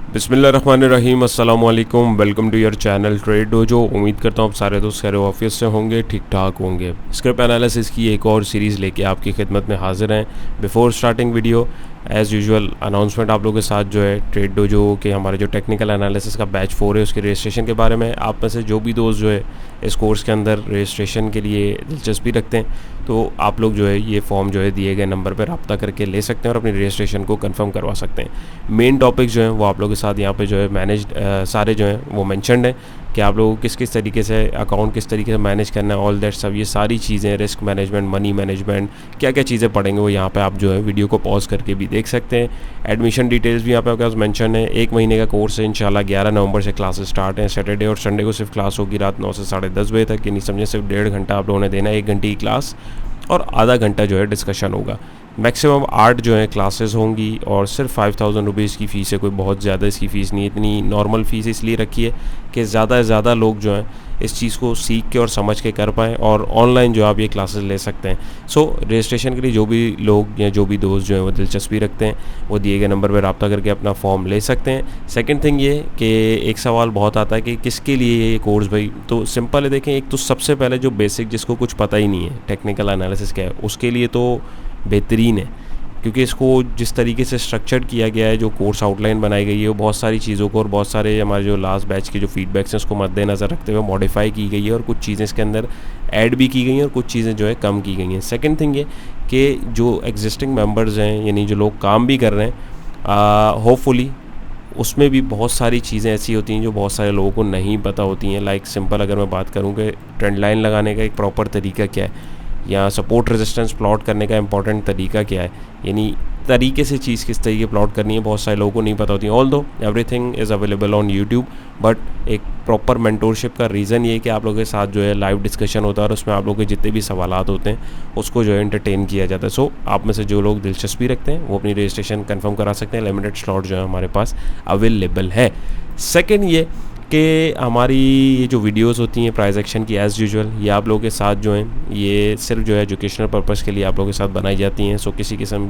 बिस्मिल्लाहिर्रहमानिर्रहीम, अस्सलाम वालेकुम। Welcome to your channel Trade Dojo. उम्मीद करता हूँ आप सारे दोस्त सारे ऑफिस से होंगे, ठीक ठाक होंगे। स्क्रिप्ट एनालिसिस की एक और सीरीज़ लेके आपकी खिदमत में हाजिर हैं। Before starting video as usual announcement आप लोगों के साथ जो है ट्रेड डोजो के हमारे जो टेक्निकल एनालिसिस का बैच 4 है उसके रजिस्ट्रेशन के बारे में। आप में से जो भी दोस्त जो है इस कोर्स के अंदर रजिस्ट्रेशन के लिए दिलचस्पी रखते हैं तो आप लोग जो है ये फॉर्म जो है दिए गए नंबर पर रब्ता करके ले सकते हैं और अपनी रजिस्ट्रेशन को कंफर्म करवा सकते हैं। मेन टॉपिक्स जो हैं वो आप लोगों के साथ यहाँ पे जो है मैनेज्ड सारे जो हैं वो मेंशन्ड हैं कि आप लोगों को किस किस तरीके से अकाउंट किस तरीके से मैनेज करना है, ऑल दैट सब ये सारी चीज़ें, रिस्क मैनेजमेंट, मनी मैनेजमेंट, क्या क्या चीज़ें पढ़ेंगे वो यहाँ पे आप जो है वीडियो को पॉज करके भी देख सकते हैं। एडमिशन डिटेल्स भी यहाँ पे आपके पास मेंशन है। 1 महीने का कोर्स है, इंशाल्लाह 11 नवंबर से क्लासेस स्टार्ट हैं। सैटरडे और संडे को सिर्फ क्लास होगी रात 9 से 10:30 बजे तक। यानी समझे सिर्फ 1.5 घंटा आप लोगों ने देना है, 1 घंटे की क्लास और आधा घंटा जो है डिस्कशन होगा। मैक्सिमम 8 जो है क्लासेस होंगी और सिर्फ 5000 रुपीज़ की फ़ीस है। कोई बहुत ज़्यादा इसकी फ़ीस नहीं है, इतनी नॉर्मल फ़ीस इसलिए रखी है कि ज़्यादा से ज़्यादा लोग जो हैं इस चीज़ को सीख के और समझ के कर पाएँ और ऑनलाइन जो आप ये क्लासेस ले सकते हैं। सो रजिस्ट्रेशन के लिए जो भी लोग या जो भी दोस्त जो हैं वो दिलचस्पी रखते हैं वो दिए गए नंबर पर रब्ता करके अपना फॉर्म ले सकते हैं। सेकंड थिंग ये कि एक सवाल बहुत आता है कि किसके लिए ये कोर्स भाई, तो सिंपल है। देखें, एक तो सबसे पहले जो बेसिक जिसको कुछ पता ही नहीं है टेक्निकल एनालिसिस क्या है उसके लिए तो बेहतरीन है, क्योंकि इसको जिस तरीके से स्ट्रक्चर्ड किया गया है, जो कोर्स आउटलाइन बनाई गई है वो बहुत सारी चीज़ों को और बहुत सारे हमारे जो लास्ट बैच के जो फीडबैक्स हैं उसको मद्देनज़र रखते हुए मॉडिफाई की गई है और कुछ चीज़ें इसके अंदर ऐड भी की गई हैं और कुछ चीज़ें जो है कम की गई हैं। सेकंड थिंग ये कि जो एग्जिस्टिंग मेंबर्स हैं यानी जो लोग काम भी कर रहे हैं, होपफुली उसमें भी बहुत सारी चीज़ें ऐसी होती हैं जो बहुत सारे लोगों को नहीं पता होती हैं। लाइक सिंपल अगर मैं बात करूँ कि ट्रेंड लाइन लगाने का एक प्रॉपर तरीका क्या है या सपोर्ट रेजिस्टेंस प्लॉट करने का इंपॉर्टेंट तरीका क्या है, यानी तरीके से चीज़ किस तरीके प्लॉट करनी है, बहुत सारे लोगों को नहीं पता होती है। ऑल दो everything is available on YouTube, but एक प्रॉपर मेंटोरशिप का रीज़न ये है कि आप लोगों के साथ जो है लाइव डिस्कशन होता है और उसमें आप लोगों के जितने भी सवालात होते हैं उसको जो है एंटरटेन किया जाता है। सो आप में से जो लोग दिलचस्पी रखते हैं वो अपनी रजिस्ट्रेशन कन्फर्म करा सकते हैं। लिमिटेड स्लॉट जो है हमारे पास अवेलेबल है। सेकेंड ये कि हमारी ये जो वीडियोस होती हैं प्राइस एक्शन की एज़ यूजुअल ये आप लोगों के साथ जो हैं ये सिर्फ जो है एजुकेशनल पर्पस के लिए आप लोगों के साथ बनाई जाती हैं। सो किसी किस्म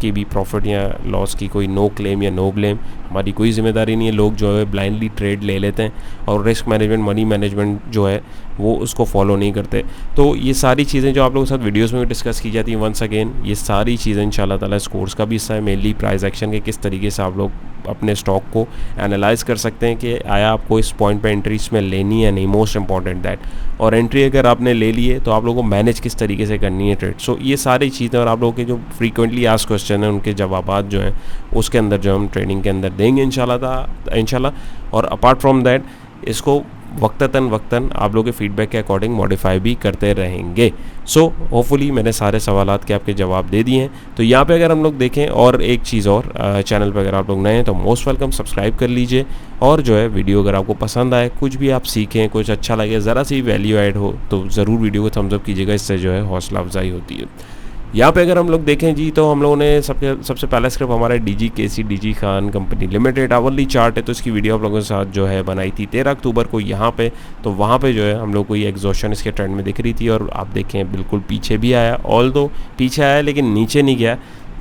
की भी प्रॉफिट या लॉस की कोई नो क्लेम या नो ब्लेम हमारी कोई जिम्मेदारी नहीं है। लोग जो है ब्लाइंडली ट्रेड ले लेते हैं और रिस्क मैनेजमेंट, मनी मैनेजमेंट जो है वो उसको फॉलो नहीं करते। तो ये सारी चीज़ें जो आप लोगों के साथ वीडियोस में भी डिस्कस की जाती हैं, वंस अगेन ये सारी चीज़ें इंशाल्लाह ताला इस कोर्स का भी हिस्सा है। मेनली प्राइस एक्शन के किस तरीके से आप लोग अपने स्टॉक को एनालाइज कर सकते हैं कि आया आपको इस पॉइंट पे एंट्री इसमें लेनी है नहीं, मोस्ट इंपॉर्टेंट दैट। और एंट्री अगर आपने ले ली है तो आप लोगों को मैनेज किस तरीके से करनी है ट्रेड। सो ये सारी चीज़ें और आप लोगों के जो फ्रीक्वेंटली आस्क्ड क्वेश्चन हैं उनके जवाबात जो हैं उसके अंदर जो हम ट्रेनिंग के अंदर देंगे इंशाल्लाह। और अपार्ट फ्रॉम दैट इसको वक्तन आप लोगों के फीडबैक के अकॉर्डिंग मॉडिफाई भी करते रहेंगे। सो होपफुली मैंने सारे सवालात के आपके जवाब दे दिए हैं। तो यहाँ पे अगर हम लोग देखें और एक चीज़ और, चैनल पे अगर आप लोग नए हैं तो मोस्ट वेलकम, सब्सक्राइब कर लीजिए। और जो है वीडियो अगर आपको पसंद आए, कुछ भी आप सीखें, कुछ अच्छा लगे, ज़रा सी वैल्यू ऐड हो तो ज़रूर वीडियो को थम्स अप कीजिएगा, इससे जो है हौसला अफजाई होती है। यहाँ पे अगर हम लोग देखें जी तो हम लोगों ने सबसे पहला स्क्रिप्ट हमारा DG Khan company limited hourly chart है, तो इसकी वीडियो आप लोगों के साथ जो है बनाई थी 13 अक्टूबर को यहाँ पे। तो वहाँ पे जो है हम लोग को ये एग्जॉशन इसके ट्रेंड में दिख रही थी और आप देखें बिल्कुल पीछे भी आया, ऑल दो पीछे आया लेकिन नीचे नहीं गया।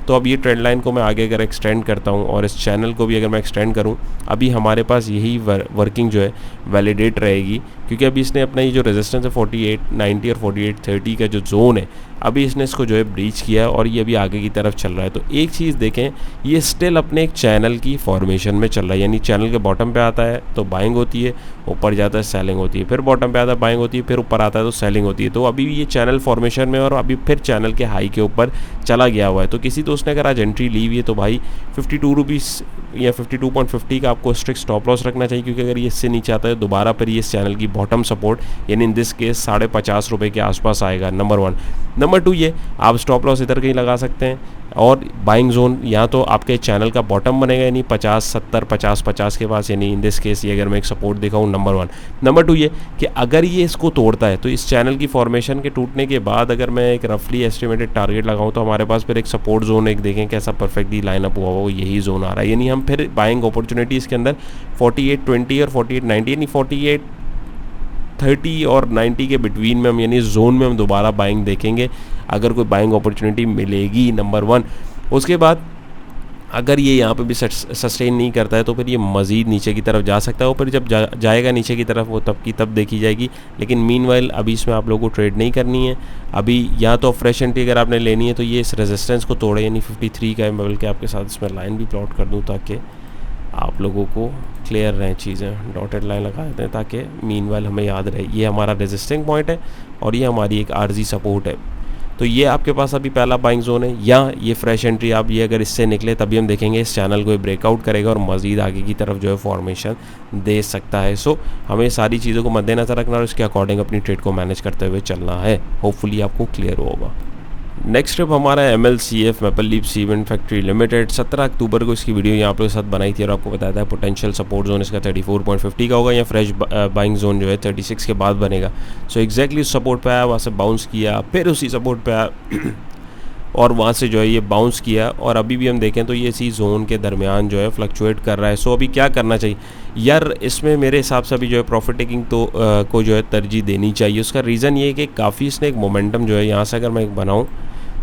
तो अब ये ट्रेंड लाइन को मैं आगे अगर एक्सटेंड करता हूँ और इस चैनल को भी अगर मैं एक्सटेंड करूँ, अभी हमारे पास यही वर्किंग जो है वैलिडेट रहेगी, क्योंकि अभी इसने अपना ये जो रेजिस्टेंस है 4890 और 4830 का जो जोन है अभी इसने इसको जो है ब्रीच किया है और ये अभी आगे की तरफ चल रहा है। तो एक चीज़ देखें, ये स्टिल अपने एक चैनल की फॉर्मेशन में चल रहा है, यानी चैनल के बॉटम पे आता है तो बाइंग होती है, ऊपर जाता है सेलिंग होती है, फिर बॉटम पे आता है बाइंग होती है, फिर ऊपर आता है तो सेलिंग होती है। तो अभी ये चैनल फॉर्मेशन में और अभी फिर चैनल के हाई के ऊपर चला गया हुआ है। तो किसी दोस्त ने अगर आज एंट्री ली हुई है तो भाई 52 रुपीज़ या 52.50 का आपको स्ट्रिक्ट स्टॉप लॉस रखना चाहिए, क्योंकि अगर ये इससे नीचे आता है दोबारा पर ये इस चैनल की बॉटम सपोर्ट यानी इन दिस केस 50.5 रुपये के आसपास आएगा, नंबर 1। नंबर 2 ये आप स्टॉप लॉस इधर कहीं लगा सकते हैं और बाइंग जोन या तो आपके चैनल का बॉटम बनेगा यानी 50-70 50-50 के पास, यानी इन दिस केस ये अगर मैं एक सपोर्ट दिखाऊँ, नंबर 1। नंबर 2 ये कि अगर ये इसको तोड़ता है तो इस चैनल की फॉर्मेशन के टूटने के बाद अगर मैं एक रफली एस्टिमेटेड टारगेट लगाऊँ तो हमारे पास फिर एक सपोर्ट जोन एक देखें कैसा परफेक्टली लाइनअप हुआ हो, यही जोन आ रहा है। यानी हम फिर बाइंग अपॉर्चुनिटी इसके अंदर 4820 और 4890 यानी 4830 और 90 के बिटवीन में हम यानी जोन में हम दोबारा बाइंग देखेंगे अगर कोई बाइंग अपॉर्चुनिटी मिलेगी, नंबर 1। उसके बाद अगर ये यहाँ पे भी सस्टेन नहीं करता है तो फिर ये मज़ीद नीचे की तरफ जा सकता है, और फिर जब जाएगा नीचे की तरफ वो तब की तब देखी जाएगी। लेकिन मीनवाइल अभी इसमें आप लोगों को ट्रेड नहीं करनी है। अभी या तो फ्रेश एंट्री अगर आपने लेनी है तो ये इस रेजिस्टेंस को तोड़े, यानी 53 का है। मैं बल्कि आपके साथ इसमें लाइन भी प्लॉट कर दूँ ताकि आप लोगों को क्लियर रहें चीज़ें। डॉटेड लाइन लगा देते हैं ताकि मीनवाइल हमें याद रहे ये हमारा रेजिस्टिंग पॉइंट है और ये हमारी एक आर्जी सपोर्ट है। तो ये आपके पास अभी पहला बाइंग जोन है, या ये फ्रेश एंट्री आप ये अगर इससे निकले तभी हम देखेंगे इस चैनल को ब्रेकआउट करेगा और मज़ीद आगे की तरफ जो है फॉर्मेशन दे सकता है। सो हमें सारी चीज़ों को मद्देनजर रखना और उसके अकॉर्डिंग अपनी ट्रेड को मैनेज करते हुए चलना है। होपफुली आपको क्लियर होगा। नेक्स्ट ट्रिप हमारा MLCF maple leaf cement factory limited. 17 अक्टूबर को इसकी वीडियो यहाँ पे साथ बनाई थी और आपको बताया था पोटेंशियल सपोर्ट जोन इसका 34.50 का होगा, या फ्रेश बाइंग जोन जो है 36 के बाद बनेगा। सो एग्जैक्टली उस सपोर्ट पे आया, वहाँ से बाउंस किया, फिर उसी सपोर्ट पे आया और वहाँ से जो है ये बाउंस किया, और अभी भी हम देखें तो ये इसी जोन के दरमियान जो है फ्लक्चुएट कर रहा है। सो अभी क्या करना चाहिए यार, इसमें मेरे हिसाब से अभी जो है प्रॉफिट टेकिंग तो को जो है तरजीह देनी चाहिए। उसका रीज़न ये है कि काफ़ी इसने एक मोमेंटम जो है यहाँ से अगर मैं एक बनाऊँ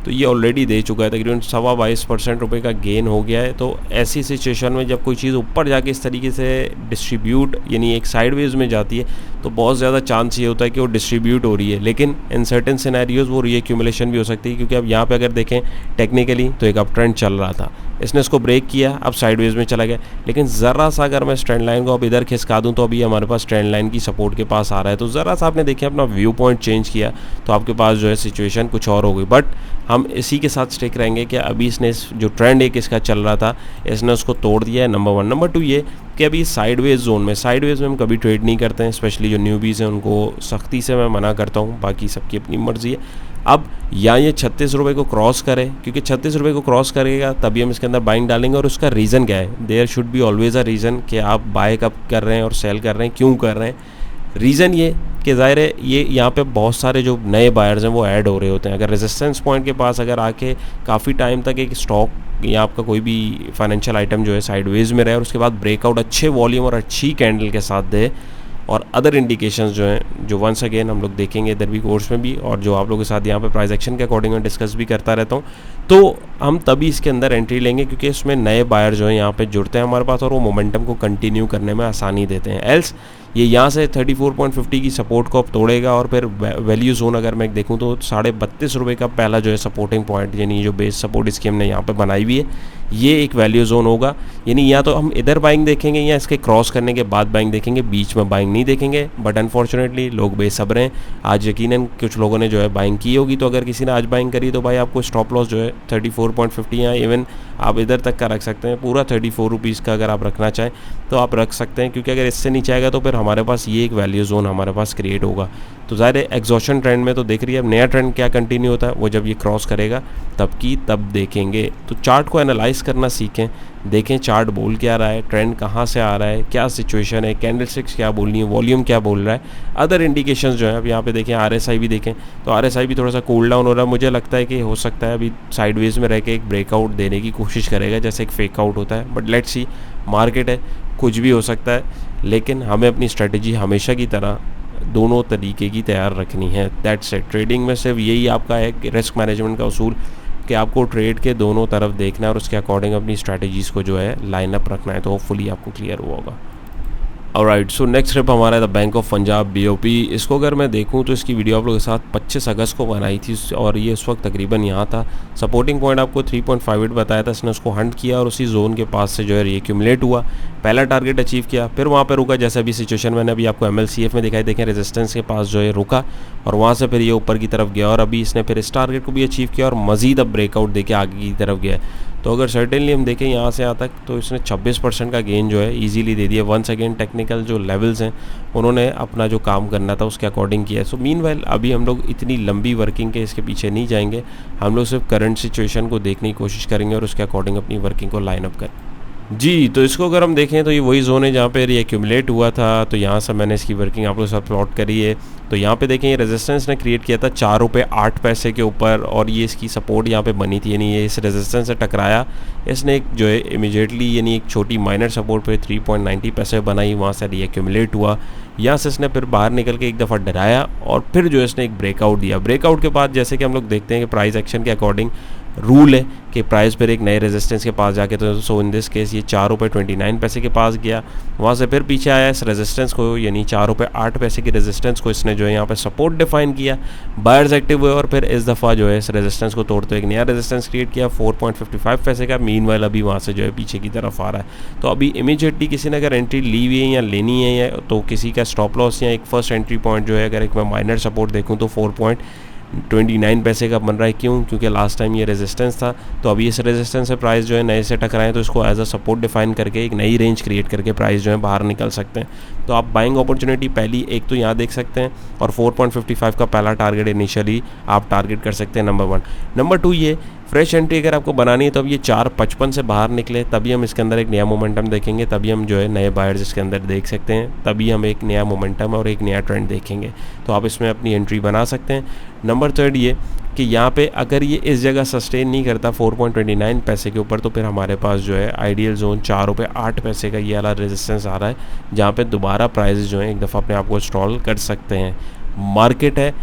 तो ये ऑलरेडी दे चुका है, तकरीबन 22.25% रुपये का गेन हो गया है। तो ऐसी सिचुएशन में जब कोई चीज़ ऊपर जाके इस तरीके से डिस्ट्रीब्यूट यानी एक साइडवेज में जाती है तो बहुत ज़्यादा चांस ये होता है कि वो डिस्ट्रीब्यूट हो रही है, लेकिन इन सर्टेन सिनेरियोज वो रीएक्यूमुलेशन भी हो सकती है। क्योंकि अब यहाँ पे अगर देखें टेक्निकली तो एक अप ट्रेंड चल रहा था, इसने इसको ब्रेक किया, अब साइडवेज में चला गया। लेकिन ज़रा सा अगर मैं ट्रेंड लाइन को अब इधर खिसका दूँ तो अभी हमारे पास ट्रेंड लाइन की सपोर्ट के पास आ रहा है। तो ज़रा सा आपने देखिए अपना व्यू पॉइंट चेंज किया तो आपके पास जो है सिचुएशन कुछ और हो गई। बट हम इसी के साथ स्टिक रहेंगे कि अभी इसने जो ट्रेंड एक इसका चल रहा था इसने उसको तोड़ दिया है, नंबर 1। नंबर 2 ये कि अभी साइडवेज जोन में हम कभी ट्रेड नहीं करते हैं, स्पेशली जो न्यूबीज़ हैं उनको सख्ती से मैं मना करता हूँ, बाकी सबकी अपनी मर्ज़ी है। अब या ये 36 रुपये को क्रॉस करे, क्योंकि 36 रुपये को क्रॉस करेगा तभी हम इसके अंदर बाइंग डालेंगे। और उसका रीज़न क्या है, there should be always a reason कि आप बाय कब कर रहे हैं और सेल कर रहे हैं, क्यों कर रहे हैं। रीज़न ये कि ज़ाहिर है ये यहाँ पे बहुत सारे जो नए बायर्स हैं वो ऐड हो रहे होते हैं। अगर रेजिस्टेंस पॉइंट के पास अगर आके काफ़ी टाइम तक एक स्टॉक या आपका कोई भी फाइनेंशियल आइटम जो है साइडवेज में रहे और उसके बाद ब्रेकआउट अच्छे वॉल्यूम और अच्छी कैंडल के साथ दे, और अदर इंडिकेशंस जो हैं जो वंस अगेन हम लोग देखेंगे इधर भी कोर्स में भी, और जो आप लोगों के साथ यहाँ पे प्राइस एक्शन के अकॉर्डिंग में डिस्कस भी करता रहता हूँ, तो हम तभी इसके अंदर एंट्री लेंगे क्योंकि इसमें नए बायर जो हैं यहाँ पे जुड़ते हैं हमारे पास और वो मोमेंटम को कंटिन्यू करने में आसानी देते हैं। एल्स ये यहाँ से 34.50 की सपोर्ट को अब तोड़ेगा और फिर वैल्यू जोन अगर मैं देखूँ तो 32.5 रुपये का पहला जो है सपोर्टिंग पॉइंट, यानी जो बेस सपोर्ट इसकी हमने यहाँ पे बनाई हुई है, ये एक वैल्यू जोन होगा। यानी या तो हम इधर बाइंग देखेंगे या इसके क्रॉस करने के बाद बाइंग देखेंगे, बीच में बाइंग नहीं देखेंगे। बट अनफॉर्चुनेटली लोग बेसब्र हैं, आज यकीनन कुछ लोगों ने जो है बाइंग की होगी। तो अगर किसी ने आज बाइंग करी तो भाई आपको स्टॉप लॉस जो है 34.50 या इवन आप इधर तक का रख सकते हैं, पूरा 34 रुपीज़ का अगर आप रखना चाहें तो आप रख सकते हैं। क्योंकि अगर इससे नीचे आएगा तो फिर हमारे पास ये एक वैल्यू जोन हमारे पास क्रिएट होगा। तो ज़ाहिर है एग्जॉशन ट्रेंड में तो देख रही है, अब नया ट्रेंड क्या कंटिन्यू होता है वो जब ये क्रॉस करेगा तब की तब देखेंगे। तो चार्ट को एनालाइज करना सीखें, देखें चार्ट बोल क्या रहा है, ट्रेंड कहाँ से आ रहा है, क्या सिचुएशन है, कैंडलस्टिक्स क्या बोल रही है, वॉल्यूम क्या बोल रहा है, अदर इंडिकेशंस जो है। अब यहाँ पे देखें RSI भी देखें तो RSI भी थोड़ा सा कूल डाउन हो रहा है। मुझे लगता है कि हो सकता है अभी साइडवेज में रह के एक ब्रेकआउट देने की कोशिश करेगा जैसे एक फेक आउट होता है। बट लेट्स सी, मार्केट है, कुछ भी हो सकता है, लेकिन हमें अपनी स्ट्रेटजी हमेशा की तरह दोनों तरीके की तैयार रखनी है। That's it. ट्रेडिंग में सिर्फ यही आपका है रिस्क मैनेजमेंट का उसूल कि आपको ट्रेड के दोनों तरफ देखना है और उसके अकॉर्डिंग अपनी स्ट्रैटेजीज़ को जो है लाइन अप रखना है। तो होपफुली आपको क्लियर हुआ होगा। ऑलराइट, सो नेक्स्ट ट्रिप हमारा the bank of Punjab BOP। इसको अगर मैं देखूं तो इसकी वीडियो आप लोगों के साथ 25 अगस्त को बनाई थी और ये उस वक्त तकरीबन यहाँ था। सपोर्टिंग पॉइंट आपको 3.58 बताया था, इसने उसको हंट किया और उसी जोन के पास से जो है रीएक्यूमुलेट हुआ, पहला टारगेट अचीव किया, फिर वहाँ पे रुका। जैसे अभी सिचुएशन मैंने अभी आपको MLCF में दिखाई, देखें रेजिस्टेंस के पास जो है रुका और वहाँ से फिर ये ऊपर की तरफ गया और अभी इसने फिर इस टारगेट को भी अचीव किया और मज़ीद अब ब्रेकआउट देके आगे की तरफ गया। तो अगर सर्टेनली हम देखें यहाँ से यहाँ तक तो इसने 26% का गेन जो है ईजीली दे दिया। वंस अगेन टेक्निकल जो लेवल्स हैं उन्होंने अपना जो काम करना था उसके अकॉर्डिंग किया है। सो मीनवाइल अभी हम लोग इतनी लंबी वर्किंग के इसके पीछे नहीं जाएंगे, हम लोग सिर्फ करंट सिचुएशन को देखने की कोशिश करेंगे और उसके अकॉर्डिंग अपनी वर्किंग को लाइन अप करें। जी, तो इसको अगर हम देखें तो ये वही जोन है जहाँ पे रीएक्यूमुलेट हुआ था। तो यहाँ से मैंने इसकी वर्किंग आप लोगों के साथ प्लॉट करी है। तो यहाँ पे देखें ये रेजिस्टेंस ने क्रिएट किया था 4 रुपये 8 पैसे के ऊपर और ये इसकी सपोर्ट यहाँ पे बनी थी, यानी ये इस रेजिस्टेंस से टकराया, इसने एक जो है इमीडिएटली यानी एक छोटी माइनर सपोर्ट पे 3.90 पैसे बनाई, वहाँ से रीएक्यूमुलेट हुआ। यहाँ से इसने फिर बाहर निकल के एक दफ़ा डराया और फिर जो इसने एक ब्रेकआउट दिया। ब्रेकआउट के बाद जैसे कि हम लोग देखते हैं कि प्राइस एक्शन के अकॉर्डिंग रूल है कि प्राइस फिर एक नए रेजिस्टेंस के पास जाके, तो सो इन दिस केस ये 4 रुपये 29 पैसे के पास गया, वहाँ से फिर पीछे आया इस रेजिस्टेंस को, यानी 4 रुपये 8 पैसे की रेजिस्टेंस को इसने जो है यहाँ पे सपोर्ट डिफाइन किया, बायर्स एक्टिव हुए और फिर इस दफ़ा जो है इस रेजिस्टेंस को तोड़ते हुए एक नया रेजिस्टेंस क्रिएट किया 4.55 पैसे का। मीनवाइल अभी वहाँ से जो है पीछे की तरफ आ रहा है। तो अभी इमीडिएटली किसी ने अगर एंट्री ली हुई है या लेनी है, या तो किसी का स्टॉप लॉस या एक फर्स्ट एंट्री पॉइंट जो है, अगर एक मैं माइनर सपोर्ट देखूँ तो 4.29 पैसे का बन रहा है। क्यों? क्योंकि लास्ट टाइम ये रेजिस्टेंस था, तो अभी इस रेजिस्टेंस से प्राइस जो है नए से टकराएं तो इसको एज अ सपोर्ट डिफाइन करके एक नई रेंज क्रिएट करके प्राइस जो है बाहर निकल सकते हैं। तो आप बाइंग अपॉर्चुनिटी पहली एक तो यहाँ देख सकते हैं, और 4.55 का पहला टारगेट इनिशियली आप टारगेट कर सकते हैं, नंबर 1। नंबर 2 ये फ्रेश एंट्री अगर आपको बनानी है तो अब ये 4.55 से बाहर निकले तभी हम इसके अंदर एक नया मोमेंटम देखेंगे, तभी हम जो है नए बायर्स इसके अंदर देख सकते हैं, तभी हम एक नया मोमेंटम और एक नया ट्रेंड देखेंगे। तो आप इसमें अपनी एंट्री बना सकते हैं। नंबर 3 ये कि यहाँ पे अगर ये इस जगह सस्टेन नहीं करता 4.29 पैसे के ऊपर, तो फिर हमारे पास जो है आइडियल जोन 4 रुपये 8 पैसे का ये वाला रेजिस्टेंस आ रहा है, जहाँ पे दोबारा प्राइस जो है एक दफ़ा अपने आप को स्टॉल कर सकते हैं। मार्केट है,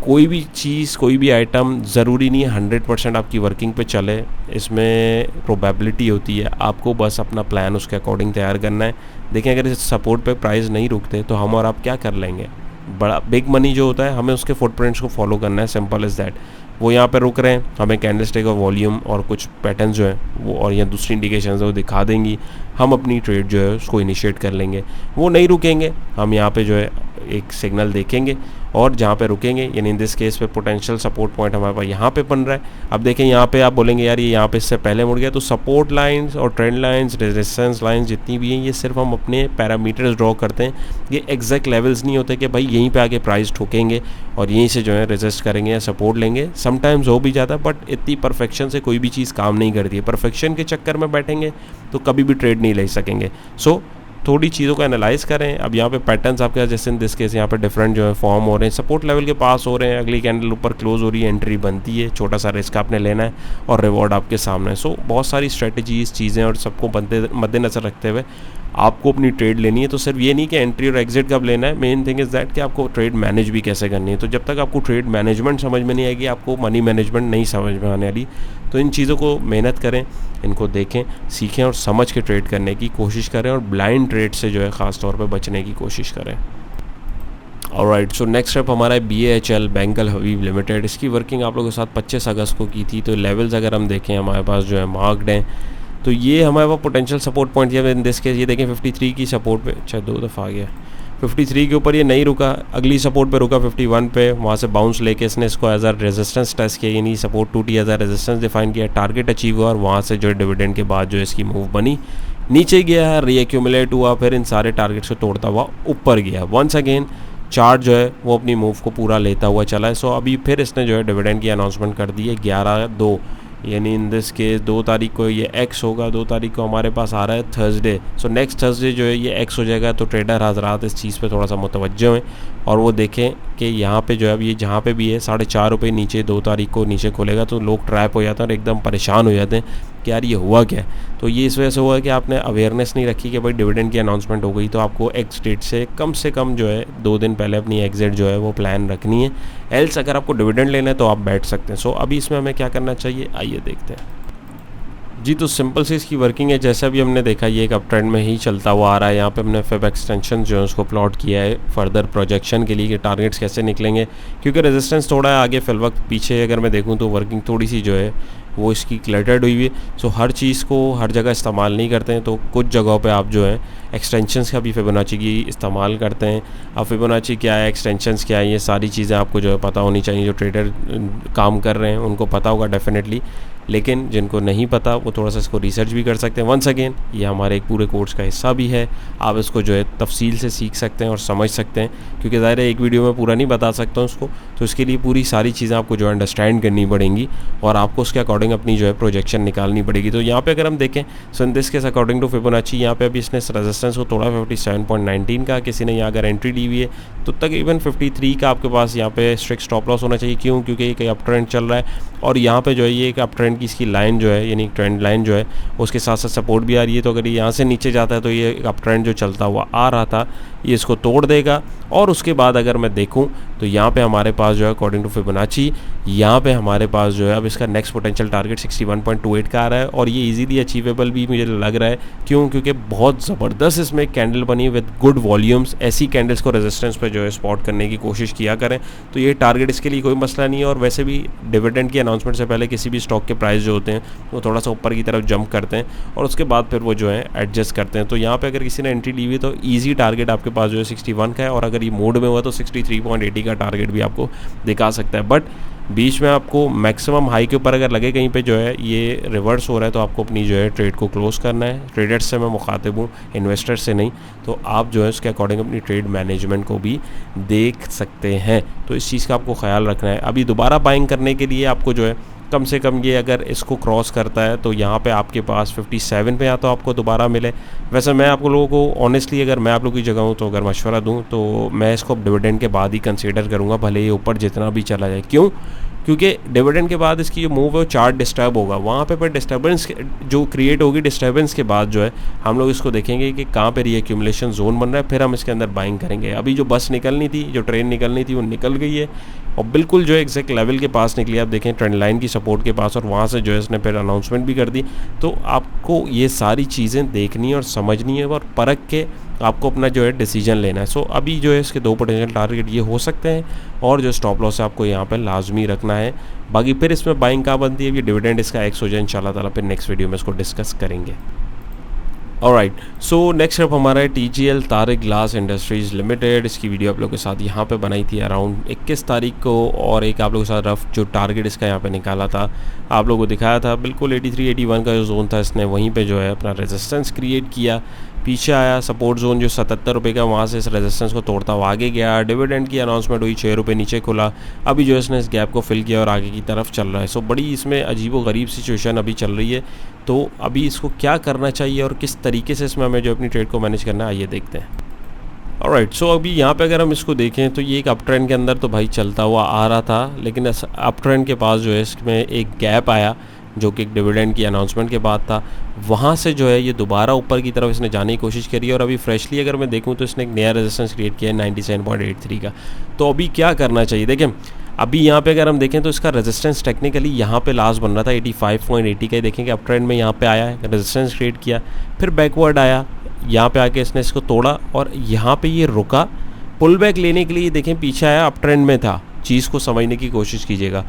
कोई भी चीज़ कोई भी आइटम ज़रूरी नहीं है 100% आपकी वर्किंग पे चले, इसमें प्रोबेबिलिटी होती है, आपको बस अपना प्लान उसके अकॉर्डिंग तैयार करना है। देखें अगर इस सपोर्ट पे प्राइस नहीं रुकते तो हम और आप क्या कर लेंगे, बड़ा बिग मनी जो होता है हमें उसके फुटप्रिंट्स को फॉलो करना है, सिंपल इज़ दैट। वो यहाँ पे रुक रहे हैं, हमें कैंडलस्टिक और वॉल्यूम और कुछ पैटर्न्स जो हैं वो और या दूसरी इंडिकेशंस वो दिखा देंगी, हम अपनी ट्रेड जो है उसको इनिशिएट कर लेंगे। वो नहीं रुकेंगे, हम यहाँ पे जो है एक सिग्नल देखेंगे और जहाँ पे रुकेंगे, यानी इन दिस केस पे पोटेंशियल सपोर्ट पॉइंट हमारे पास यहाँ पे बन रहा है। अब देखें यहाँ पे आप बोलेंगे यार ये यहाँ पे इससे पहले मुड़ गया, तो सपोर्ट लाइंस और ट्रेंड लाइंस, रेजिस्टेंस लाइंस जितनी भी हैं ये सिर्फ हम अपने पैरामीटर्स ड्रॉ करते हैं, ये एग्जैक्ट लेवल्स नहीं होते कि भाई यहीं पे आके प्राइस ठोकेंगे और यहीं से जो है रेजिस्ट करेंगे या सपोर्ट लेंगे। समटाइम्स हो भी जाता है, बट इतनी परफेक्शन से कोई भी चीज़ काम नहीं करती है। परफेक्शन के चक्कर में बैठेंगे तो कभी भी ट्रेड नहीं ले सकेंगे। सो थोड़ी चीज़ों को एनालाइज करें। अब यहाँ पे पैटर्न्स आपके जैसे इन दिस केस यहाँ पे डिफरेंट जो है फॉर्म हो रहे हैं, सपोर्ट लेवल के पास हो रहे हैं, अगली कैंडल ऊपर क्लोज हो रही है, एंट्री बनती है, छोटा सा रिस्क आपने लेना है और रिवॉर्ड आपके सामने है। सो बहुत सारी स्ट्रेटजीज चीज़ें और सबको मद्देनजर रखते हुए आपको अपनी ट्रेड लेनी है। तो सिर्फ ये नहीं कि एंट्री और एग्जिट कब लेना है, मेन थिंग इज़ दैट कि आपको ट्रेड मैनेज भी कैसे करनी है। तो जब तक आपको ट्रेड मैनेजमेंट समझ में नहीं आएगी, आपको मनी मैनेजमेंट नहीं समझ में आने वाली। तो इन चीज़ों को मेहनत करें, इनको देखें, सीखें और समझ के ट्रेड करने की कोशिश करें और ब्लाइंड ट्रेड से जो है ख़ास तौर पे बचने की कोशिश करें। ऑलराइट, सो नेक्स्ट स्टेप हमारा है BHL बैंक अल हबीब लिमिटेड। इसकी वर्किंग आप लोगों के साथ 25 अगस्त को की थी। तो लेवल्स अगर हम देखें हमारे पास जो है मार्क्ड हैं, तो ये हमारे पास पोटेंशियल सपोर्ट पॉइंट है इन दिस केस। ये देखें 53 की सपोर्ट पे, अच्छा 2 दफ़ा आ गया, 53 के ऊपर ये नहीं रुका, अगली सपोर्ट पे रुका 51 पे, वहाँ से बाउंस लेके इसने इसको एज अ रेजिस्टेंस टेस्ट किया, यानी सपोर्ट टूटी एज अ रेजिस्टेंस डिफाइन किया, टारगेट अचीव हुआ और वहाँ से जो है डिविडेंड के बाद जो है इसकी मूव बनी, नीचे गया है, रीएक्यूमुलेट हुआ, फिर इन सारे टारगेट्स को तोड़ता हुआ ऊपर गया। वंस अगेन चार्ट जो है वो अपनी मूव को पूरा लेता हुआ चला है। सो अभी फिर इसने जो है डिविडेंड की अनाउंसमेंट कर दी है 11/2, यानी इन दिस केस 2 तारीख को ये एक्स होगा, 2 तारीख को हमारे पास आ रहा है थर्सडे। सो नेक्स्ट थर्सडे जो है ये एक्स हो जाएगा। तो ट्रेडर हजरात इस चीज़ पे थोड़ा सा मुतवज्जो हैं और वो देखें कि यहाँ पे जो है अब ये जहाँ पे भी है 4.5 रुपये नीचे 2 तारीख को नीचे खुलेगा, तो लोग ट्रैप हो जाते हैं और एकदम परेशान हो जाते हैं कि यार ये हुआ क्या है। तो ये इस वजह से हुआ है कि आपने अवेयरनेस नहीं रखी कि भाई डिविडेंड की अनाउंसमेंट हो गई, तो आपको एक्स डेट से कम जो है 2 दिन पहले अपनी एग्जिट जो है वो प्लान रखनी है। एल्स अगर आपको डिविडेंड लेना है तो आप बैठ सकते हैं। सो अभी इसमें हमें क्या करना चाहिए, आइए देखते हैं जी। तो सिंपल से इसकी वर्किंग है, जैसा भी हमने देखा ये एक अप ट्रेंड में ही चलता हुआ आ रहा है। यहाँ पे हमने फेब एक्सटेंशन जो है उसको प्लॉट किया है फर्दर प्रोजेक्शन के लिए कि टारगेट्स कैसे निकलेंगे, क्योंकि रेजिस्टेंस थोड़ा है आगे, फिल वक्त पीछे अगर मैं देखूँ तो वर्किंग थोड़ी सी जो है वो इसकी क्लटर्ड हुई है। सो हर चीज़ को हर जगह इस्तेमाल नहीं करते हैं, तो कुछ जगहों पे आप जो है एक्सटेंशंस का भी फिबोनाची की इस्तेमाल करते हैं। अब फिबोनाची क्या है, एक्सटेंशंस क्या है, ये सारी चीज़ें आपको जो है पता होनी चाहिए। जो ट्रेडर काम कर रहे हैं उनको पता होगा डेफिनेटली, लेकिन जिनको नहीं पता वो थोड़ा सा इसको रिसर्च भी कर सकते हैं। वंस अगेन ये हमारे एक पूरे कोर्स का हिस्सा भी है, आप इसको जो है तफसील से सीख सकते हैं और समझ सकते हैं, क्योंकि ज़ाहिर है एक वीडियो में पूरा नहीं बता सकता हूँ उसको, तो इसके लिए पूरी सारी चीज़ें आपको जो है अंडरस्टैंड करनी पड़ेंगी और आपको उसके अकॉर्डिंग अपनी जो है प्रोजेक्शन निकालनी पड़ेगी। तो यहाँ पे अगर हम देखें so in this case according to Fibonacci यहाँ पे अभी इसने रेजिस्टेंस को तोड़ा 57.19 का। किसी ने यहाँ अगर एंट्री ली हुई है तो तकरीबन 53 का आपके पास यहाँ पे स्ट्रिक्ट स्टॉप लॉस होना चाहिए। क्यों? क्योंकि एक अप ट्रेंड चल रहा है और यहाँ पे जो है ये एक अप ट्रेंड की इसकी लाइन जो है, यानी ट्रेंड लाइन जो है उसके साथ साथ सपोर्ट भी आ रही है। तो अगर ये यहाँ से नीचे जाता है तो ये अप ट्रेंड जो चलता हुआ आ रहा था ये इसको तोड़ देगा और उसके बाद अगर मैं देखूँ तो यहाँ पे हमारे पास जो है अकॉर्डिंग टू फिबोनाची यहाँ पे हमारे पास जो है अब इसका नेक्स्ट पोटेंशियल टारगेट 61.28 का आ रहा है और ये इजीली अचीवेबल भी मुझे लग रहा है। क्यों? क्योंकि बहुत ज़बरदस्त इसमें कैंडल बनी विद गुड वॉल्यूम्स। ऐसी कैंडल्स को रेजिस्टेंस पे जो है स्पॉट करने की कोशिश किया करें, तो ये टारगेट इसके लिए कोई मसला नहीं है। और वैसे भी डिविडेंड की अनाउंसमेंट से पहले किसी भी स्टॉक के प्राइस जो होते हैं वो थोड़ा सा ऊपर की तरफ जंप करते हैं और उसके बाद फिर वो जो है एडजस्ट करते हैं। तो यहाँ पे अगर किसी ने एंट्री ली हुई तो ईजी टारगेट आपके पास जो है 61 का है और अगर ये मोड में हुआ तो 63.80 का टारगेट भी आपको दिखा सकता है। बट बीच में आपको मैक्सिमम हाई के ऊपर अगर लगे कहीं पे जो है ये रिवर्स हो रहा है तो आपको अपनी जो है ट्रेड को क्लोज करना है। ट्रेडर्स से मैं मुखातिब हूँ, इन्वेस्टर्स से नहीं। तो आप जो है उसके अकॉर्डिंग अपनी ट्रेड मैनेजमेंट को भी देख सकते हैं। तो इस चीज़ का आपको ख्याल रखना है। अभी दोबारा बाइंग करने के लिए आपको जो है कम से कम ये अगर इसको क्रॉस करता है तो यहाँ पे आपके पास 57 पे या तो आपको दोबारा मिले। वैसे मैं आप लोगों को ऑनेस्टली अगर मैं आप लोगों की जगह हूँ तो अगर मशवरा दूँ तो मैं इसको डिविडेंड के बाद ही कंसीडर करूँगा, भले ये ऊपर जितना भी चला जाए। क्यों? क्योंकि डिविडेंड के बाद इसकी जो मूव है वो चार्ट डिस्टर्ब होगा, वहाँ पे पर डिस्टर्बेंस जो क्रिएट होगी डिस्टर्बेंस के बाद जो है हम लोग इसको देखेंगे कि कहाँ पे रीएक्यूमुलेशन जोन बन रहा है, फिर हम इसके अंदर बाइंग करेंगे। अभी जो बस निकलनी थी, जो ट्रेन निकलनी थी वो निकल गई है और बिल्कुल जो है एग्जैक्ट लेवल के पास निकली। आप देखें ट्रेंड लाइन की सपोर्ट के पास और वहाँ से जो है इसने फिर अनाउंसमेंट भी कर दी। तो आपको ये सारी चीज़ें देखनी है और समझनी है और परख के आपको अपना जो है डिसीजन लेना है। सो अभी जो है इसके 2 पोटेंशियल टारगेट ये हो सकते हैं और जो स्टॉप लॉस है आपको यहाँ पे लाजमी रखना है। बाकी फिर इसमें बाइंग कहाँ बनती है, ये डिविडेंड इसका एक्स हो जाए इंशाल्लाह ताला, फिर नेक्स्ट वीडियो में इसको डिस्कस करेंगे। ऑलराइट, सो नेक्स्ट अप हमारा है TGL Tariq glass industries limited. इसकी वीडियो आप लोगों के साथ यहाँ पे बनाई थी अराउंड 21 तारीख को और एक आप लोगों के साथ रफ जो टारगेट इसका यहाँ पे निकाला था आप लोगों को दिखाया था। बिल्कुल 83-81 का जो जोन था इसने वहीं पे जो है अपना रेजिस्टेंस क्रिएट किया, पीछे आया सपोर्ट जोन जो 77 रुपये का, वहाँ से इस रेजिस्टेंस को तोड़ता हुआ आगे गया। डिविडेंड की अनाउंसमेंट हुई, 6 रुपये नीचे खुला। अभी जो इसने इस गैप को फिल किया और आगे की तरफ चल रहा है। सो बड़ी इसमें अजीब व गरीब सिचुएशन अभी चल रही है। तो अभी इसको क्या करना चाहिए और किस तरीके से इसमें हमें जो अपनी ट्रेड को मैनेज करना है, आइए देखते हैं। ऑलराइट, सो अभी यहाँ पे अगर हम इसको देखें तो ये एक अप ट्रेंड के अंदर तो भाई चलता हुआ आ रहा था, लेकिन अप ट्रेंड के पास जो है इसमें एक गैप आया जो कि एक डिविडेंड की अनाउंसमेंट के बाद था। वहाँ से जो है ये दोबारा ऊपर की तरफ इसने जाने की कोशिश करी और अभी फ्रेशली अगर मैं देखूँ तो इसने एक नया रेजिस्टेंस क्रिएट किया है 97.83 का। तो अभी क्या करना चाहिए, देखें अभी यहाँ पे अगर हम देखें तो इसका रेजिस्टेंस टेक्निकली यहाँ पे लास्ट बन रहा था 85.80 का। देखेंगे अप ट्रेंड में यहाँ पे आया है, रेजिस्टेंस क्रिएट किया, फिर बैकवर्ड आया, यहाँ पे आके इसने इसको तोड़ा और यहाँ पे ये रुका। पुल बैक लेने के लिए देखें पीछे आया, अप ट्रेंड में था। चीज़ को समझने की कोशिश कीजिएगा।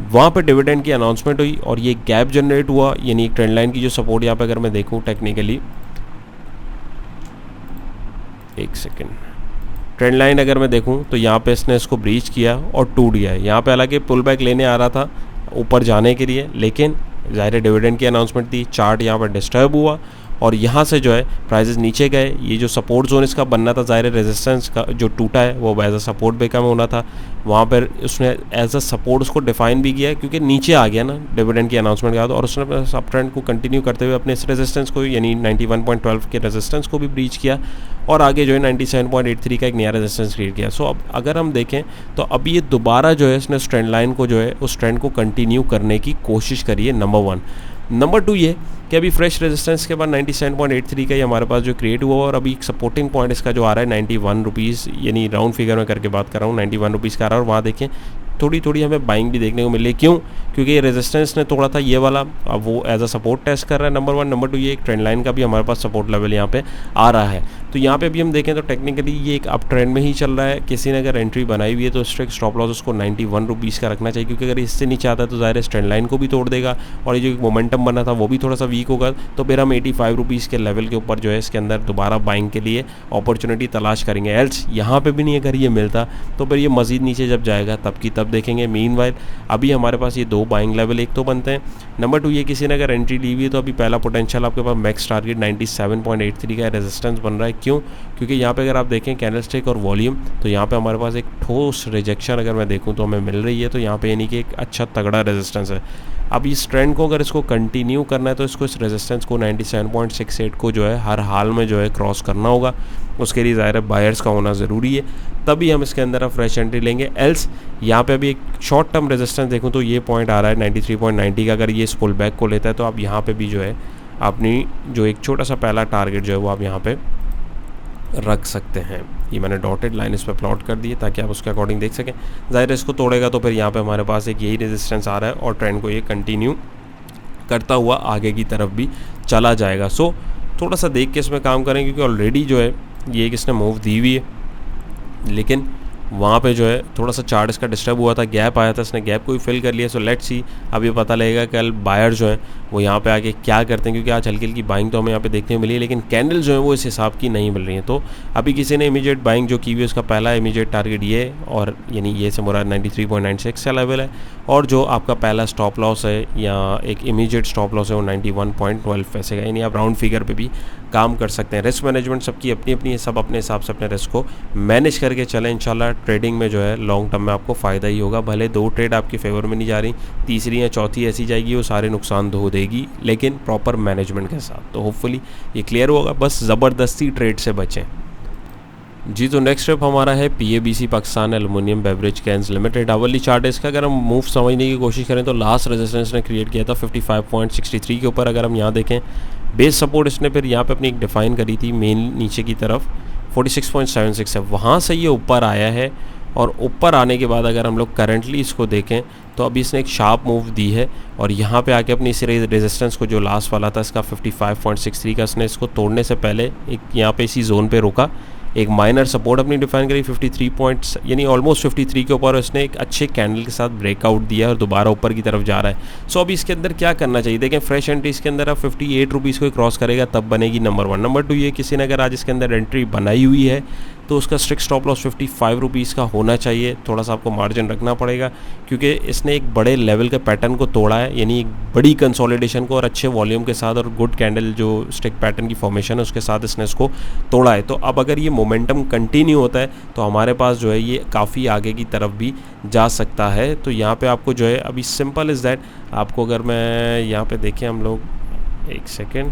वहाँ पे डिविडेंड की अनाउंसमेंट हुई और ये गैप जनरेट हुआ, यानी ट्रेंड लाइन की जो सपोर्ट यहाँ पे अगर मैं देखूँ टेक्निकली, एक सेकेंड, ट्रेंड लाइन अगर मैं देखूँ तो यहाँ पे इसने इसको ब्रीच किया और टूट गया है। यहाँ पे हालांकि पुल बैक लेने आ रहा था ऊपर जाने के लिए, लेकिन ज़ाहिर डिविडेंड की अनाउंसमेंट थी, चार्ट यहाँ पर डिस्टर्ब हुआ और यहाँ से जो है प्राइजेस नीचे गए। ये जो सपोर्ट जोन इसका बनना था, ज़ाहिर रेजिस्टेंस का जो टूटा है वो एज अ सपोर्ट बेकम होना था। वहाँ पर उसने एज अ सपोर्ट उसको डिफाइन भी किया क्योंकि नीचे आ गया ना डिविडेंड की अनाउंसमेंट के बाद, और उसने अपने अप ट्रेंड को कंटिन्यू करते हुए अपने इस रेजिस्टेंस को यानी 91.12 के रेजिस्टेंस को भी ब्रीच किया और आगे जो है 97.83 का एक नया रेजिस्टेंस क्रिएट किया। सो अब अगर हम देखें तो अब ये दोबारा जो है इसने उस ट्रेंड लाइन को जो है उस ट्रेंड को कंटिन्यू करने की कोशिश करी है, नंबर 1। नंबर 2 ये कि अभी फ्रेश रेजिस्टेंस के बाद 97.83 का ही हमारे पास जो क्रिएट हुआ और अभी एक सपोर्टिंग पॉइंट इसका जो आ रहा है 91 रुपीज़, यानी राउंड फिगर में करके बात कर रहा हूँ, 91 रुपीज़ का आ रहा है। और वहाँ देखें थोड़ी थोड़ी हमें बाइंग भी देखने को मिली। क्यों? क्योंकि ये रेजिस्टेंस ने तोड़ा था ये वाला, अब वो एज अ सपोर्ट टेस्ट कर रहा है, नंबर 1। नंबर 2 ये एक ट्रेंड लाइन का भी हमारे पास सपोर्ट लेवल यहाँ पे आ रहा है। तो यहाँ पे भी हम देखें तो टेक्निकली ये एक अप ट्रेंड में ही चल रहा है। किसी ने अगर एंट्री बनाई हुई है तो स्ट्रिक्ट स्टॉप लॉस उसको 91 रुपीज़ का रखना चाहिए, क्योंकि अगर इससे नीचे आता है तो ज़ाहिर है ट्रेंड लाइन को भी तोड़ देगा और ये जो मोमेंटम बना था वो भी थोड़ा सा वीक होगा। तो फिर हम 85 रुपीज़ के लेवल के ऊपर जो है इसके अंदर दोबारा बाइंग के लिए अपॉर्चुनिटी तलाश करेंगे। एल्स यहाँ पे भी नहीं अगर ये मिलता तो फिर ये मज़ीद नीचे जब जाएगा तब की तब देखेंगे। मीनवाइल अभी हमारे पास ये 2 बाइंग लेवल एक तो बनते हैं। नंबर 2 ये किसी ने अगर एंट्री ली हुई है तो अभी पहला पोटेंशियल आपके पास मैक्स टारगेट 97.83 का रेजिस्टेंस बन रहा है। क्यों? क्योंकि यहाँ पे अगर आप देखें कैंडलस्टिक और वॉल्यूम तो यहाँ पे हमारे पास एक ठोस रिजेक्शन अगर मैं देखूँ तो हमें मिल रही है। तो यहाँ पे यानी कि एक अच्छा तगड़ा रेजिस्टेंस है। अब इस ट्रेंड को अगर इसको कंटिन्यू करना है तो इसको इस रेजिस्टेंस को 97.68 को जो है हर हाल में जो है क्रॉस करना होगा। उसके लिए ज़ाहिर है बायर्स का होना ज़रूरी है, तभी हम इसके अंदर अब फ्रेश एंट्री लेंगे। एल्स यहाँ पे अभी एक शॉर्ट टर्म रेजिस्टेंस देखूँ तो ये पॉइंट आ रहा है 93.90 का। अगर ये इस पुल बैक को लेता है तो आप यहाँ पे भी जो है अपनी जो एक छोटा सा पहला टारगेट जो है वो आप यहाँ पे रख सकते हैं। ये मैंने डॉटेड लाइन इस पर प्लॉट कर दी है ताकि आप उसके अकॉर्डिंग देख सकें। ज़ाहिर है इसको तोड़ेगा तो फिर यहाँ पे हमारे पास एक यही रेजिस्टेंस आ रहा है और ट्रेंड को ये कंटिन्यू करता हुआ आगे की तरफ भी चला जाएगा। सो थोड़ा सा देख के इसमें काम करें, क्योंकि ऑलरेडी जो है ये इसने मूव दी हुई है, लेकिन वहाँ पे जो है थोड़ा सा चार्ट इसका डिस्टर्ब हुआ था, गैप आया था, इसने गैप को भी फिल कर लिया। सो लेट्स सी, अब ये पता लगेगा कल बायर जो है वो यहाँ पे आके क्या करते हैं, क्योंकि आज हल्की हल्की बाइंग तो हमें यहाँ पे देखने को मिली है, लेकिन कैंडल जो है वो इस हिसाब की नहीं मिल रही है। तो अभी किसी ने इमीडिएट बाइंग जो की हुई है उसका पहला इमीडिएट टारगेट ये, और यानी ये से मुराद 93.96 का लेवल है, और जो आपका पहला स्टॉप लॉस है या एक इमीडिएट स्टॉप लॉस है वो 91.12 पैसे का, यानी आप राउंड फिगर पे भी काम कर सकते हैं। रिस्क मैनेजमेंट सबकी अपनी अपनी है, सब अपने हिसाब से अपने रिस्क को मैनेज करके चलें। इंशाल्लाह ट्रेडिंग में जो है लॉन्ग टर्म में आपको फ़ायदा ही होगा। भले 2 ट्रेड आपके फेवर में नहीं जा रही, तीसरी या चौथी ऐसी जाएगी वो सारे नुकसान धो देगी, लेकिन प्रॉपर मैनेजमेंट के साथ। तो होपफुली ये क्लियर होगा, बस ज़बरदस्ती ट्रेड से बचें जी। तो नेक्स्ट स्टेप हमारा है PABC Pakistan aluminium beverage cans limited. आवली चार्ट है इसका, अगर हम मूव समझने की कोशिश करें तो लास्ट रेजिस्टेंस ने क्रिएट किया था 55.63 के ऊपर। अगर हम यहाँ देखें बेस सपोर्ट इसने फिर यहाँ पे अपनी एक डिफाइन करी थी मेन नीचे की तरफ 46.76 है, वहाँ से ये ऊपर आया है, और ऊपर आने के बाद अगर हम लोग करंटली इसको देखें तो अभी इसने एक शार्प मूव दी है, और यहाँ पे आके अपनी इस रेजिस्टेंस को जो लास्ट वाला था इसका 55.63 का, इसने इसको तोड़ने से पहले एक यहाँ पे इसी जोन पे रोका, एक माइनर सपोर्ट अपनी डिफाइन करी 53 पॉइंट्स यानी ऑलमोस्ट 53 के ऊपर, उसने एक अच्छे कैंडल के साथ ब्रेकआउट दिया और दोबारा ऊपर की तरफ जा रहा है। सो अभी इसके अंदर क्या करना चाहिए, देखें फ्रेश एंट्री इसके अंदर अब 58 रुपीज़ को क्रॉस करेगा तब बनेगी नंबर 1। नंबर 2 ये किसी ने अगर आज इसके अंदर एंट्री बनाई हुई है तो उसका स्ट्रिक्ट स्टॉप लॉस 55 रुपीज़ का होना चाहिए। थोड़ा सा आपको मार्जिन रखना पड़ेगा, क्योंकि इसने एक बड़े लेवल के पैटर्न को तोड़ा है, यानी एक बड़ी कंसोलिडेशन को और अच्छे वॉल्यूम के साथ और गुड कैंडल जो स्टिक पैटर्न की फॉर्मेशन है उसके साथ इसने इसको तोड़ा है। तो अब अगर ये मोमेंटम कंटिन्यू होता है तो हमारे पास जो है ये काफ़ी आगे की तरफ भी जा सकता है। तो यहाँ पे आपको जो है अभी सिंपल इज़ दैट, आपको अगर मैं यहाँ पे देखें हम लोग एक सेकेंड,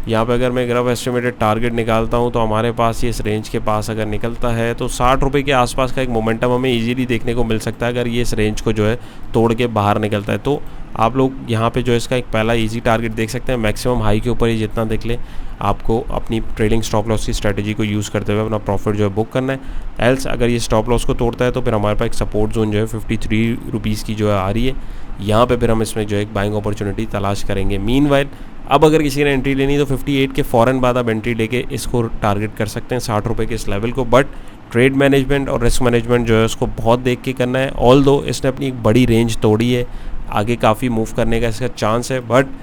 यहाँ पे अगर मैं ग्राफ एस्टिमेटेड टारगेट निकालता हूँ तो हमारे पास ये इस रेंज के पास अगर निकलता है तो 60 रुपये के आसपास का एक मोमेंटम हमें इजीली देखने को मिल सकता है, अगर ये इस रेंज को जो है तोड़ के बाहर निकलता है। तो आप लोग यहाँ पे जो है इसका एक पहला इजी टारगेट देख सकते हैं, मैक्सिमम हाई के ऊपर ही जितना देख लें आपको अपनी ट्रेडिंग स्टॉप लॉस की स्ट्रेटजी को यूज़ करते हुए अपना प्रॉफिट जो है बुक करना है। एल्स अगर ये स्टॉप लॉस को तोड़ता है तो फिर हमारे पास एक सपोर्ट जोन जो है 53 रुपीज़ की जो है आ रही है, यहाँ पे फिर हम इसमें जो है एक बाइंग अपॉर्चुनिटी तलाश करेंगे। मीनवाइल अब अगर किसी ने एंट्री लेनी तो 58 के फ़ौरन बाद आप एंट्री लेके इसको टारगेट कर सकते हैं 60 रुपये के इस लेवल को। बट ट्रेड मैनेजमेंट और रिस्क मैनेजमेंट जो है उसको बहुत देख के करना है। ऑल दो इसने अपनी एक बड़ी रेंज तोड़ी है, आगे काफ़ी मूव करने का इसका चांस है, बट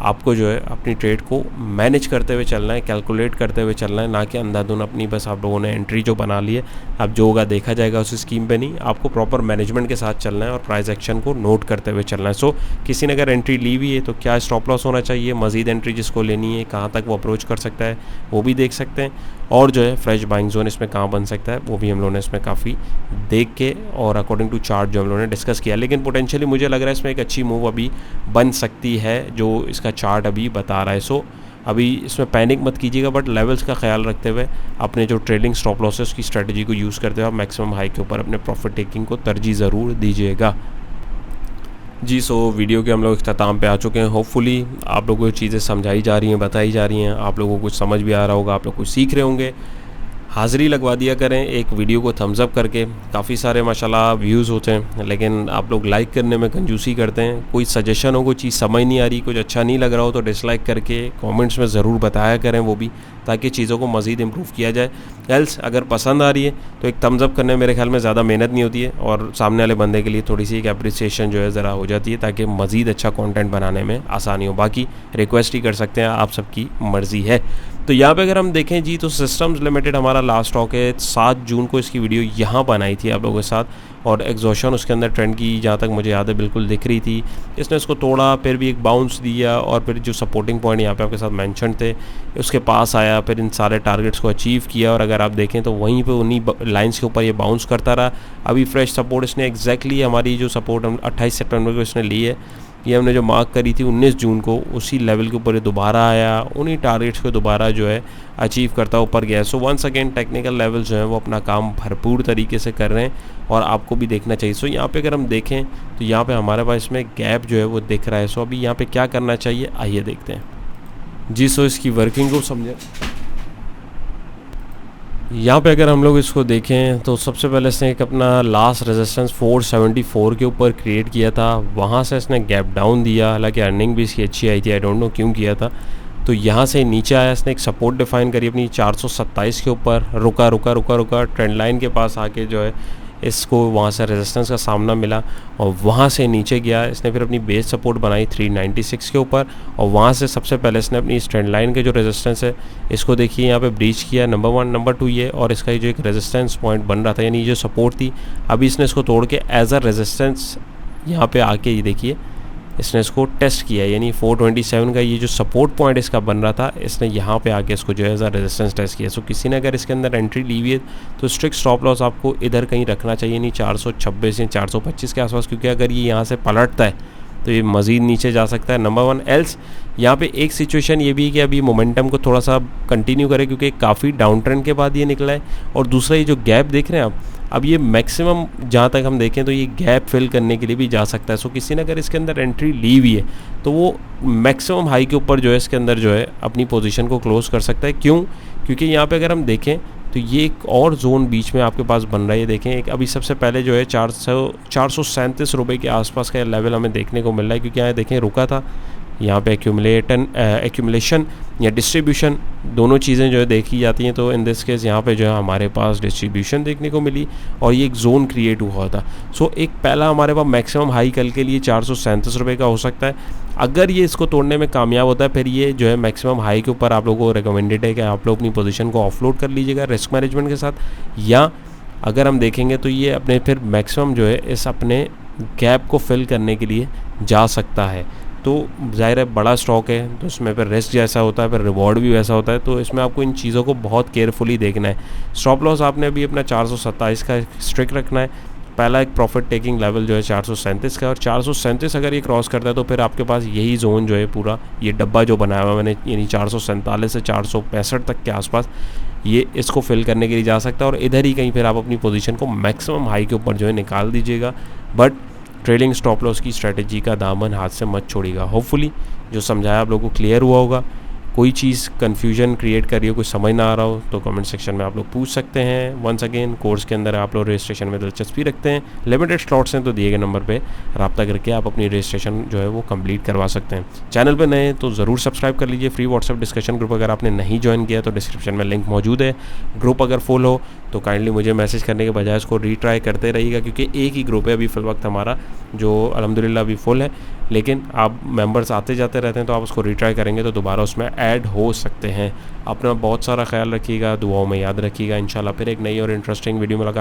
आपको जो है अपनी ट्रेड को मैनेज करते हुए चलना है, कैलकुलेट करते हुए चलना है, ना कि अंधाधुन अपनी बस आप लोगों ने एंट्री जो बना ली है अब जो होगा देखा जाएगा उस स्कीम पे नहीं, आपको प्रॉपर मैनेजमेंट के साथ चलना है और प्राइस एक्शन को नोट करते हुए चलना है। सो किसी ने अगर एंट्री ली हुई है तो क्या स्टॉप लॉस होना चाहिए, मज़ीद एंट्री जिसको लेनी है कहाँ तक वो अप्रोच कर सकता है वो भी देख सकते हैं, और जो है फ्रेश बाइंग जोन इसमें कहाँ बन सकता है वो भी हम लोगों ने इसमें काफ़ी देख के और अकॉर्डिंग टू चार्ट जो हम लोगों ने डिस्कस किया। लेकिन पोटेंशियली मुझे लग रहा है इसमें एक अच्छी मूव अभी बन सकती है जो इसका चार्ट अभी बता रहा है। सो अभी इसमें पैनिक मत कीजिएगा, बट लेवल्स का ख्याल रखते हुए अपने जो ट्रेडिंग स्टॉप लॉस है उसकी स्ट्रेटजी को यूज़ करते हुए आप मैक्सिमम हाई के ऊपर अपने प्रॉफिट टेकिंग को तरजीह ज़रूर दीजिएगा जी। सो वीडियो के हम लोग इख्तिताम पे आ चुके हैं। होपफुली आप लोगों को चीज़ें समझाई जा रही हैं, बताई जा रही हैं, आप लोगों को कुछ समझ भी आ रहा होगा, आप लोग कुछ सीख रहे होंगे। हाज़िरी लगवा दिया करें एक वीडियो को थम्स अप करके, काफ़ी सारे माशाल्लाह व्यूज़ होते हैं लेकिन आप लोग लाइक करने में कंजूसी करते हैं। कोई सजेशन हो, कोई चीज़ समझ नहीं आ रही, कुछ अच्छा नहीं लग रहा हो तो डिसलाइक करके कमेंट्स में ज़रूर बताया करें वो भी, ताकि चीज़ों को मज़ीद इम्प्रूव किया जाए। एल्स अगर पसंद आ रही है तो एक थम्स अप करने में मेरे ख्याल में ज़्यादा मेहनत नहीं होती है और सामने वाले बंदे के लिए थोड़ी सी एक अप्रिसिएशन जो है ज़रा हो जाती है, ताकि मज़ीद अच्छा कंटेंट बनाने में आसानी हो। बाकी रिक्वेस्ट ही कर सकते हैं, आप सबकी मर्ज़ी है। तो यहाँ पे अगर हम देखें जी तो सिस्टम्स लिमिटेड हमारा लास्ट स्टॉक है, 7 जून को इसकी वीडियो यहाँ बनाई थी आप लोगों के साथ, और एग्जॉशन उसके अंदर ट्रेंड की जहाँ तक मुझे याद है बिल्कुल दिख रही थी। इसने इसको तोड़ा, फिर भी एक बाउंस दिया और फिर जो सपोर्टिंग पॉइंट यहाँ पे आपके साथ मेंशन थे उसके पास आया, फिर इन सारे टारगेट्स को अचीव किया, और अगर आप देखें तो वहीं पे उन्हीं लाइंस के ऊपर ये बाउंस करता रहा। अभी फ्रेश सपोर्ट इसने एग्जैक्टली हमारी जो सपोर्ट हम 28 सितंबर को इसने ली है, ये हमने जो मार्क करी थी 19 जून को, उसी लेवल के ऊपर ये दोबारा आया, उन्हीं टारगेट्स को दोबारा जो है अचीव करता ऊपर गया। So once again technical level जो है वो अपना काम भरपूर तरीके से कर रहे हैं और आपको भी देखना चाहिए। सो यहाँ पे अगर हम देखें तो यहाँ पे हमारे पास इसमें गैप जो है वो दिख रहा है। सो अभी यहाँ पे क्या करना चाहिए आइए देखते हैं। जी। सो इसकी वर्किंग को समझें। यहाँ पे अगर हम लोग इसको देखें तो सबसे पहले इसने एक अपना लास्ट रेजिस्टेंस 474 के ऊपर क्रिएट किया था, वहाँ से इसने गैप डाउन दिया, हालांकि अर्निंग भी इसकी अच्छी आई थी, आई डोंट नो क्यों किया था। तो यहाँ से नीचे आया, इसने एक सपोर्ट डिफाइन करी अपनी 427 के ऊपर, रुका रुका रुका रुका, ट्रेंड लाइन के पास आके जो है इसको वहाँ से रेजिस्टेंस का सामना मिला और वहाँ से नीचे गया। इसने फिर अपनी बेस सपोर्ट बनाई 396 के ऊपर और वहाँ से सबसे पहले इसने अपनी इस ट्रेंड लाइन के जो रेजिस्टेंस है इसको देखिए यहाँ पे ब्रीच किया, नंबर 1, नंबर 2 ये, और इसका जो एक रेजिस्टेंस पॉइंट बन रहा था यानी जो सपोर्ट थी, अभी इसने इसको तोड़ के एज अ रेजिस्टेंस यहाँ पे आके ये देखिए इसने इसको टेस्ट किया, यानी 427 का ये जो सपोर्ट पॉइंट इसका बन रहा था, इसने यहाँ पे आके इसको जो है एज अ रेजिस्टेंस टेस्ट किया। सो किसी ने अगर इसके अंदर एंट्री ली हुई है तो स्ट्रिक्ट स्टॉप लॉस आपको इधर कहीं रखना चाहिए, नहीं 426 या 425 के आसपास, क्योंकि अगर ये यहाँ से पलटता है तो ये मज़ीद नीचे जा सकता है, नंबर 1। एल्स यहाँ पे एक सिचुएशन ये भी है कि अभी मोमेंटम को थोड़ा सा कंटिन्यू करे क्योंकि काफ़ी डाउन ट्रेंड के बाद ये निकला है, और दूसरा ये जो गैप देख रहे हैं आप, अब ये मैक्सिमम जहाँ तक हम देखें तो ये गैप फिल करने के लिए भी जा सकता है। सो किसी ने अगर इसके अंदर एंट्री ली हुई है तो वो मैक्सिमम हाई के ऊपर जो है इसके अंदर जो है अपनी पोजीशन को क्लोज कर सकता है। क्यों? क्योंकि यहाँ पे अगर हम देखें तो ये एक और जोन बीच में आपके पास बन रहा है। ये देखें, एक अभी सबसे पहले जो है 437 रुपये के आसपास का लेवल हमें देखने को मिल रहा है, क्योंकि यहाँ देखें रुका था, यहाँ पे एक्यूमुलेशन या डिस्ट्रीब्यूशन दोनों चीज़ें जो है देखी जाती हैं। तो इन दिस केस यहाँ पे जो है हमारे पास डिस्ट्रीब्यूशन देखने को मिली और ये एक जोन क्रिएट हुआ था। सो एक पहला हमारे पास मैक्सिमम हाई कल के लिए 437 रुपये का हो सकता है। अगर ये इसको तोड़ने में कामयाब होता है फिर ये जो है मैक्सिमम हाई के ऊपर आप लोगों को रिकमेंडेड है कि आप लोग अपनी पोजीशन को ऑफलोड कर लीजिएगा रिस्क मैनेजमेंट के साथ, या अगर हम देखेंगे तो ये अपने फिर मैक्सिमम जो है इस अपने गैप को फिल करने के लिए जा सकता है। तो ज़ाहिर है बड़ा स्टॉक है तो इसमें फिर रिस्क जैसा होता है फिर रिवॉर्ड भी वैसा होता है, तो इसमें आपको इन चीज़ों को बहुत केयरफुली देखना है। स्टॉप लॉस आपने अभी अपना 427 का स्ट्रिक रखना है। पहला एक प्रॉफिट टेकिंग लेवल जो है 437 का, और 437 अगर ये क्रॉस करता है तो फिर आपके पास यही जोन जो है पूरा ये डब्बा जो बनाया हुआ मैंने, यानी 447 से 465 तक के आसपास ये इसको फिल करने के लिए जा सकता है, और इधर ही कहीं फिर आप अपनी पोजीशन को मैक्सिमम हाई के ऊपर जो है निकाल दीजिएगा। बट ट्रेडिंग स्टॉप लॉस की स्ट्रेटजी का दामन हाथ से मत छोड़िएगा। होपफुली जो समझाया आप लोगों को क्लियर हुआ होगा। कोई चीज़ कन्फ्यूजन क्रिएट कर रही हो, कुछ समझ ना आ रहा हो तो कमेंट सेक्शन में आप लोग पूछ सकते हैं। वंस अगेन कोर्स के अंदर आप लोग रजिस्ट्रेशन में दिलचस्पी रखते हैं, लिमिटेड स्लॉट्स हैं, तो दिए गए नंबर पे रब्ता करके आप अपनी रजिस्ट्रेशन जो है वो कंप्लीट करवा सकते हैं। चैनल पे नए तो ज़रूर सब्सक्राइब कर लीजिए। फ्री व्हाट्सएप डिस्कशन ग्रुप अगर आपने नहीं ज्वाइन किया तो डिस्क्रिप्शन में लिंक मौजूद है। ग्रुप अगर फुल हो तो काइंडली मुझे मैसेज करने के बजाय उसको रीट्राई करते रहिएगा, क्योंकि एक ही ग्रुप है अभी फ़िल वक्त हमारा जो अल्हम्दुलिल्लाह अभी फुल है, लेकिन आप मेंबर्स आते जाते रहते हैं तो आप उसको रीट्राई करेंगे तो दोबारा उसमें ऐड हो सकते हैं। अपना बहुत सारा ख्याल रखिएगा, दुआओं में याद रखिएगा। इंशाल्लाह फिर एक नई और इंटरेस्टिंग वीडियो मुलाकात